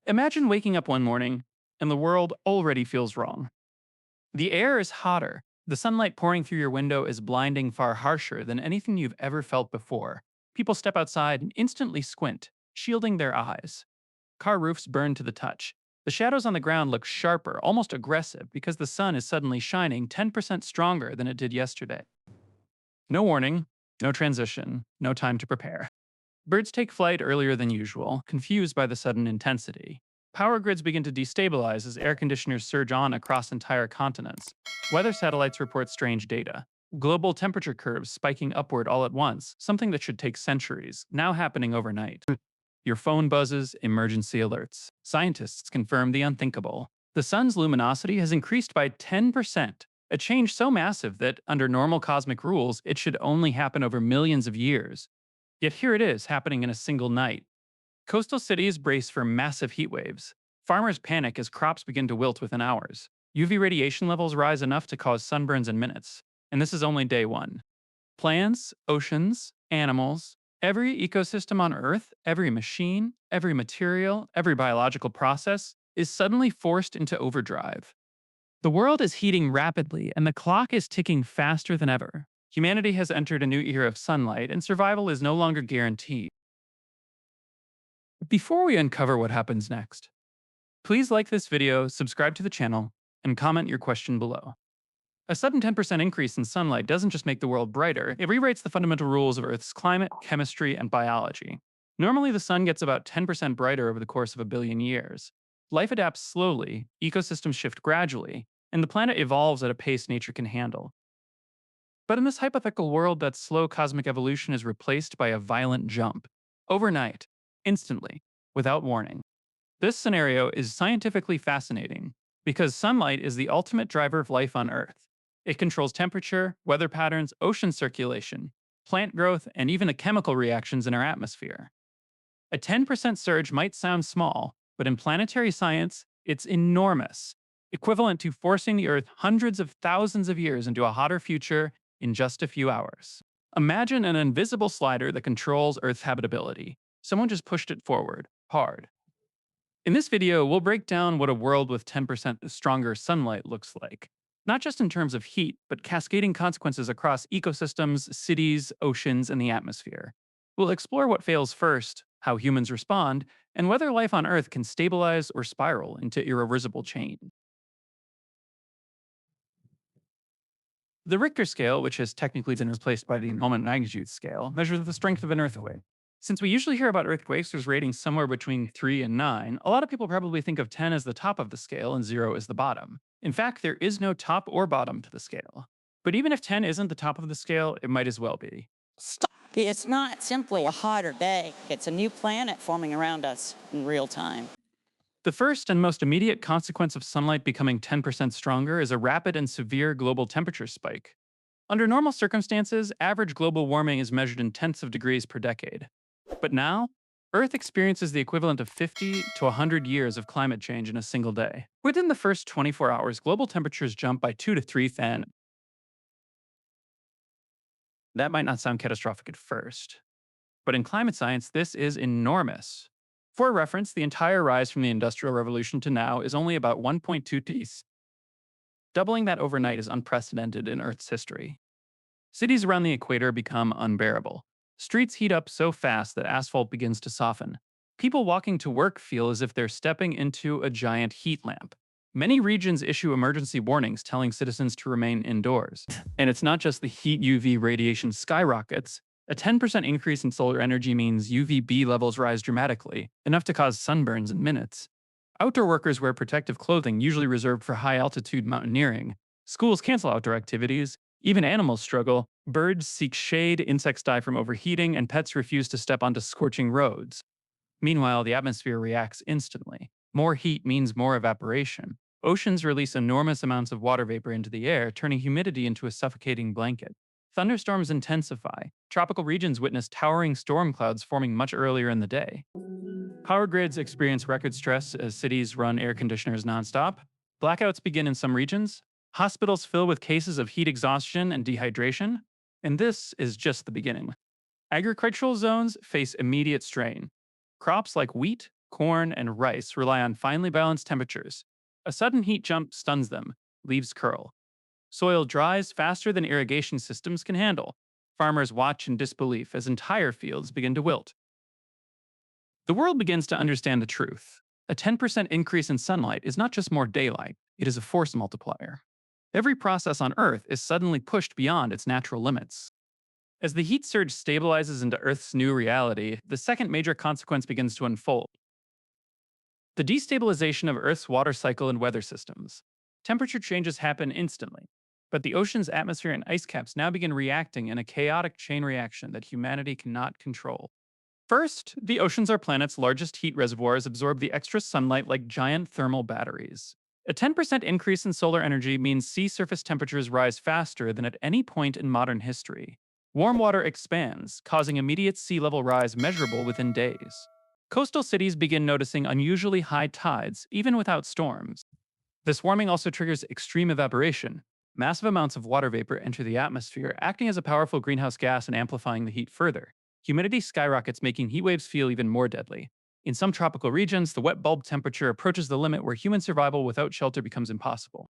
Imagine waking up one morning and the world already feels wrong. The air is hotter. The sunlight pouring through your window is blinding, far harsher than anything you've ever felt before. People step outside and instantly squint, shielding their eyes. Car roofs burn to the touch. The shadows on the ground look sharper, almost aggressive, because the sun is suddenly shining 10% stronger than it did yesterday. No warning, no transition, no time to prepare. Birds take flight earlier than usual, confused by the sudden intensity. Power grids begin to destabilize as air conditioners surge on across entire continents. Weather satellites report strange data. Global temperature curves spiking upward all at once, something that should take centuries, now happening overnight. Your phone buzzes, emergency alerts. Scientists confirm the unthinkable. The sun's luminosity has increased by 10%, a change so massive that, under normal cosmic rules, it should only happen over millions of years. Yet here it is, happening in a single night. Coastal cities brace for massive heat waves. Farmers panic as crops begin to wilt within hours. UV radiation levels rise enough to cause sunburns in minutes. And this is only day one. Plants, oceans, animals, every ecosystem on Earth, every machine, every material, every biological process is suddenly forced into overdrive. The world is heating rapidly, and the clock is ticking faster than ever. Humanity has entered a new era of sunlight, and survival is no longer guaranteed. Before we uncover what happens next, please like this video, subscribe to the channel, and comment your question below. A sudden 10% increase in sunlight doesn't just make the world brighter, it rewrites the fundamental rules of Earth's climate, chemistry, and biology. Normally, the sun gets about 10% brighter over the course of a billion years. Life adapts slowly, ecosystems shift gradually, and the planet evolves at a pace nature can handle. But in this hypothetical world, that slow cosmic evolution is replaced by a violent jump. Overnight, instantly, without warning. This scenario is scientifically fascinating because sunlight is the ultimate driver of life on Earth. It controls temperature, weather patterns, ocean circulation, plant growth, and even the chemical reactions in our atmosphere. A 10% surge might sound small, but in planetary science, it's enormous, equivalent to forcing the Earth hundreds of thousands of years into a hotter future in just a few hours. Imagine an invisible slider that controls Earth's habitability. Someone just pushed it forward, hard. In this video, we'll break down what a world with 10% stronger sunlight looks like. Not just in terms of heat, but cascading consequences across ecosystems, cities, oceans, and the atmosphere. We'll explore what fails first, how humans respond, and whether life on Earth can stabilize or spiral into irreversible change. The Richter scale, which has technically been replaced by the moment magnitude scale, measures the strength of an earthquake. Since we usually hear about earthquakes with ratings somewhere between 3 and 9, a lot of people probably think of 10 as the top of the scale and 0 as the bottom. In fact, there is no top or bottom to the scale. But even if 10 isn't the top of the scale, it might as well be. Stop. It's not simply a hotter day. It's a new planet forming around us in real time. The first and most immediate consequence of sunlight becoming 10% stronger is a rapid and severe global temperature spike. Under normal circumstances, average global warming is measured in tenths of degrees per decade. But now, Earth experiences the equivalent of 50 to 100 years of climate change in a single day. Within the first 24 hours, global temperatures jump by 2 to 3 Fan. That might not sound catastrophic at first, but in climate science, this is enormous. For reference, the entire rise from the Industrial Revolution to now is only about 1.2 Ts. Doubling that overnight is unprecedented in Earth's history. Cities around the equator become unbearable. Streets heat up so fast that asphalt begins to soften. People walking to work feel as if they're stepping into a giant heat lamp. Many regions issue emergency warnings telling citizens to remain indoors. And it's not just the heat UV radiation skyrockets. A 10% increase in solar energy means UVB levels rise dramatically, enough to cause sunburns in minutes. Outdoor workers wear protective clothing usually reserved for high-altitude mountaineering. Schools cancel outdoor activities. Even animals struggle. Birds seek shade, insects die from overheating, and pets refuse to step onto scorching roads. Meanwhile, the atmosphere reacts instantly. More heat means more evaporation. Oceans release enormous amounts of water vapor into the air, turning humidity into a suffocating blanket. Thunderstorms intensify. Tropical regions witness towering storm clouds forming much earlier in the day. Power grids experience record stress as cities run air conditioners nonstop. Blackouts begin in some regions. Hospitals fill with cases of heat exhaustion and dehydration. And this is just the beginning. Agricultural zones face immediate strain. Crops like wheat, Corn and rice rely on finely balanced temperatures. A sudden heat jump stuns them, leaves curl. Soil dries faster than irrigation systems can handle. Farmers watch in disbelief as entire fields begin to wilt. The world begins to understand the truth. A 10% increase in sunlight is not just more daylight, it is a force multiplier. Every process on Earth is suddenly pushed beyond its natural limits. As the heat surge stabilizes into Earth's new reality, the second major consequence begins to unfold: the destabilization of Earth's water cycle and weather systems. Temperature changes happen instantly, but the ocean's atmosphere and ice caps now begin reacting in a chaotic chain reaction that humanity cannot control. First, the oceans, our planet's largest heat reservoirs, absorb the extra sunlight like giant thermal batteries. A 10% increase in solar energy means sea surface temperatures rise faster than at any point in modern history. Warm water expands, causing immediate sea level rise measurable within days. Coastal cities begin noticing unusually high tides, even without storms. This warming also triggers extreme evaporation. Massive amounts of water vapor enter the atmosphere, acting as a powerful greenhouse gas and amplifying the heat further. Humidity skyrockets, making heat waves feel even more deadly. In some tropical regions, the wet bulb temperature approaches the limit where human survival without shelter becomes impossible.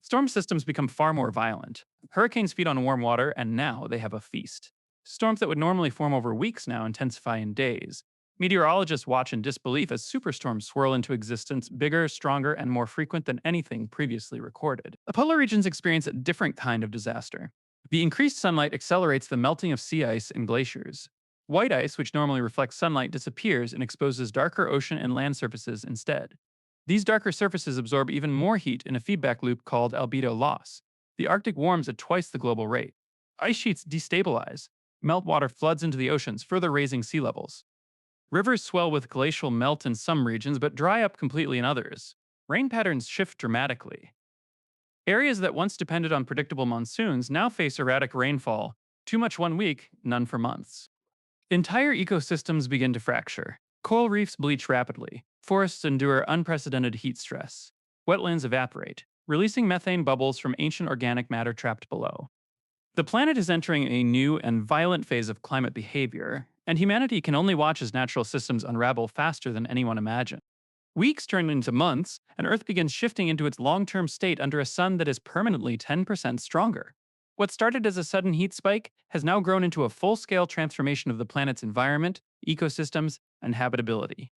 Storm systems become far more violent. Hurricanes feed on warm water, and now they have a feast. Storms that would normally form over weeks now intensify in days. Meteorologists watch in disbelief as superstorms swirl into existence, bigger, stronger, and more frequent than anything previously recorded. The polar regions experience a different kind of disaster. The increased sunlight accelerates the melting of sea ice and glaciers. White ice, which normally reflects sunlight, disappears and exposes darker ocean and land surfaces instead. These darker surfaces absorb even more heat in a feedback loop called albedo loss. The Arctic warms at twice the global rate. Ice sheets destabilize. Meltwater floods into the oceans, further raising sea levels. Rivers swell with glacial melt in some regions but dry up completely in others. Rain patterns shift dramatically. Areas that once depended on predictable monsoons now face erratic rainfall. Too much one week, none for months. Entire ecosystems begin to fracture. Coral reefs bleach rapidly. Forests endure unprecedented heat stress. Wetlands evaporate, releasing methane bubbles from ancient organic matter trapped below. The planet is entering a new and violent phase of climate behavior, and humanity can only watch as natural systems unravel faster than anyone imagined. Weeks turn into months, and Earth begins shifting into its long term state under a sun that is permanently 10% stronger. What started as a sudden heat spike has now grown into a full scale transformation of the planet's environment, ecosystems, and habitability.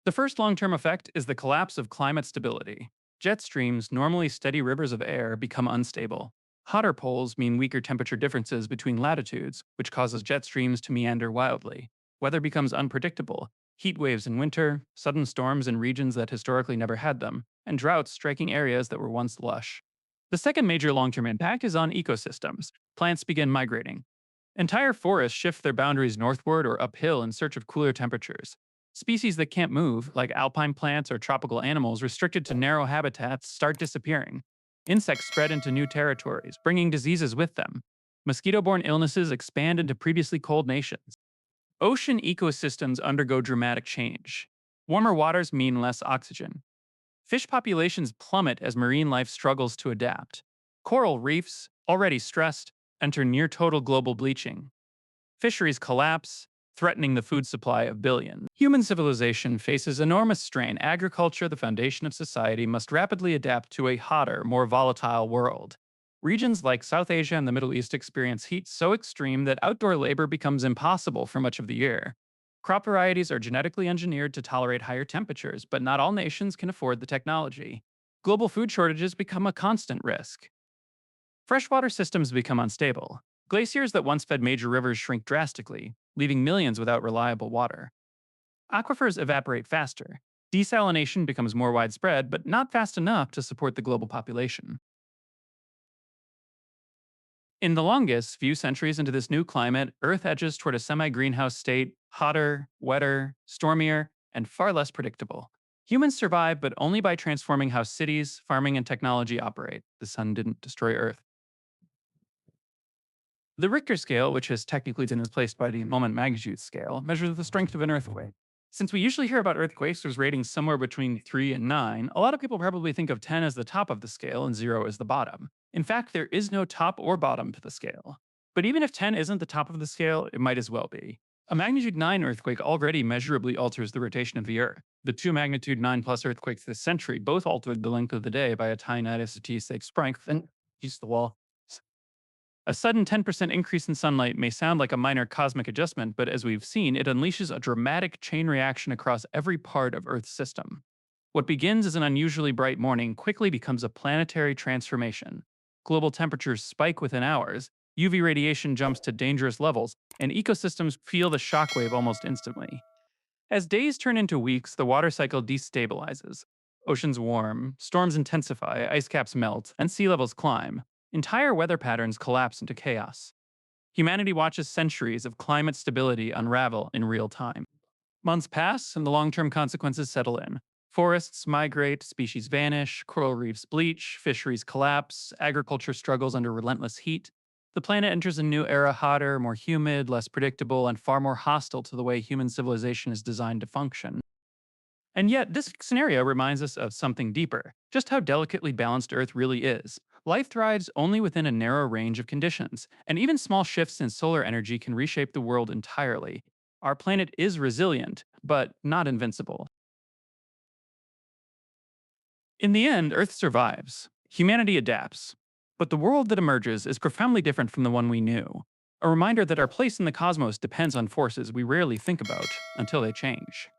The first long term effect is the collapse of climate stability. Jet streams, normally steady rivers of air, become unstable. Hotter poles mean weaker temperature differences between latitudes, which causes jet streams to meander wildly. Weather becomes unpredictable. Heat waves in winter, sudden storms in regions that historically never had them, and droughts striking areas that were once lush. The second major long term impact is on ecosystems. Plants begin migrating. Entire forests shift their boundaries northward or uphill in search of cooler temperatures. Species that can't move, like alpine plants or tropical animals restricted to narrow habitats, start disappearing. Insects spread into new territories, bringing diseases with them. Mosquito borne illnesses expand into previously cold nations. Ocean ecosystems undergo dramatic change. Warmer waters mean less oxygen. Fish populations plummet as marine life struggles to adapt. Coral reefs, already stressed, enter near total global bleaching. Fisheries collapse, threatening the food supply of billions. Human civilization faces enormous strain. Agriculture, the foundation of society, must rapidly adapt to a hotter, more volatile world. Regions like South Asia and the Middle East experience heat so extreme that outdoor labor becomes impossible for much of the year. Crop varieties are genetically engineered to tolerate higher temperatures, but not all nations can afford the technology. Global food shortages become a constant risk. Freshwater systems become unstable. Glaciers that once fed major rivers shrink drastically, leaving millions without reliable water. Aquifers evaporate faster. Desalination becomes more widespread, but not fast enough to support the global population. In the longest few centuries into this new climate, Earth edges toward a semi greenhouse state, hotter, wetter, stormier, and far less predictable. Humans survive, but only by transforming how cities, farming, and technology operate. The sun didn't destroy Earth. The Richter scale, which has technically been replaced by the moment magnitude scale, measures the strength of an earthquake. Since we usually hear about earthquakes with ratings somewhere between 3 and 9, a lot of people probably think of 10 as the top of the scale and 0 as the bottom. In fact, there is no top or bottom to the scale. But even if 10 isn't the top of the scale, it might as well be. A magnitude 9 earthquake already measurably alters the rotation of the Earth. The two magnitude 9 plus earthquakes this century both altered the length of the day by a tiny statistic strength and use the wall. A sudden 10% increase in sunlight may sound like a minor cosmic adjustment, but as we've seen, it unleashes a dramatic chain reaction across every part of Earth's system. What begins as an unusually bright morning quickly becomes a planetary transformation. Global temperatures spike within hours, UV radiation jumps to dangerous levels, and ecosystems feel the shockwave almost instantly. As days turn into weeks, the water cycle destabilizes. Oceans warm, storms intensify, ice caps melt, and sea levels climb. Entire weather patterns collapse into chaos. Humanity watches centuries of climate stability unravel in real time. Months pass, and the long term consequences settle in. Forests migrate, species vanish, coral reefs bleach, fisheries collapse, agriculture struggles under relentless heat. The planet enters a new era hotter, more humid, less predictable, and far more hostile to the way human civilization is designed to function. And yet, this scenario reminds us of something deeper just how delicately balanced Earth really is. Life thrives only within a narrow range of conditions, and even small shifts in solar energy can reshape the world entirely. Our planet is resilient, but not invincible. In the end, Earth survives. Humanity adapts. But the world that emerges is profoundly different from the one we knew. A reminder that our place in the cosmos depends on forces we rarely think about until they change.